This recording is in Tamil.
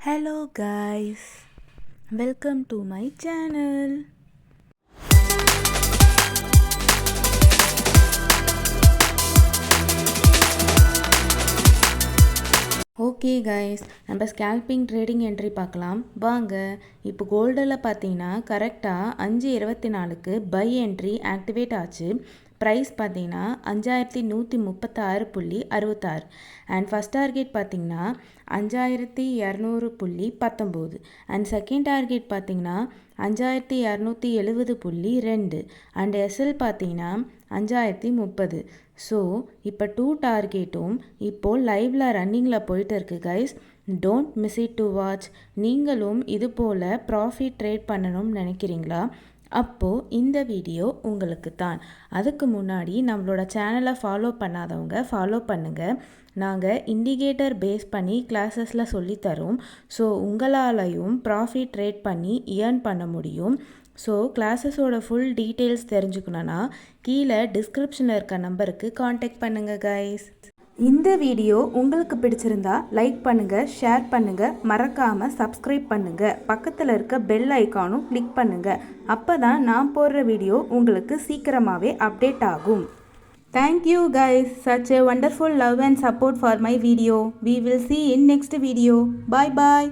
Hello guys, welcome to my channel. Okay guys, நம்ம ஸ்கேல்பிங் ட்ரேடிங் என்ட்ரி பார்க்கலாம் வாங்க. இப்போ கோல்டில் பார்த்தீங்கன்னா கரெக்டாக 5:24க்கு பை என்ட்ரி ஆக்டிவேட் ஆச்சு. ப்ரைஸ் பார்த்தீங்கன்னா 5136.66 அண்ட் ஃபஸ்ட் டார்கெட் பார்த்தீங்கன்னா 5200.19 அண்ட் செகண்ட் டார்கெட் பார்த்தீங்கன்னா 5270.2 அண்ட் எஸ்எல் பார்த்தீங்கன்னா 5030. ஸோ இப்போ 2 டார்கெட்டும் இப்போது லைவில் ரன்னிங்கில் போயிட்டு இருக்கு guys. Don't miss it to watch. நீங்களும் இது போல் ப்ராஃபிட் ட்ரேட் பண்ணணும்னு நினைக்கிறீங்களா? அப்போது இந்த வீடியோ உங்களுக்கு தான். அதுக்கு முன்னாடி நம்மளோட சேனலை ஃபாலோ பண்ணாதவங்க ஃபாலோ பண்ணுங்கள். நாங்கள் இண்டிகேட்டர் பேஸ் பண்ணி கிளாஸஸில் சொல்லித்தரோம். ஸோ உங்களாலையும் ப்ராஃபிட் ட்ரேட் பண்ணி ஏர்ன் பண்ண முடியும். ஸோ கிளாஸஸோட ஃபுல் டீட்டெயில்ஸ் தெரிஞ்சுக்கணுன்னா கீழே டிஸ்கிரிப்ஷனில் இருக்க நம்பருக்கு காண்டாக்ட் பண்ணுங்கள் கைஸ். இந்த வீடியோ உங்களுக்கு பிடிச்சிருந்தா லைக் பண்ணுங்கள், ஷேர் பண்ணுங்கள், மறக்காமல் சப்ஸ்கிரைப் பண்ணுங்கள். பக்கத்தில் இருக்க பெல் ஐக்கானும் கிளிக் பண்ணுங்கள். அப்போ தான் நான் போடுற வீடியோ உங்களுக்கு சீக்கிரமாகவே அப்டேட் ஆகும். Thank you guys, such a wonderful love and support for my video. We will see in next video. Bye bye.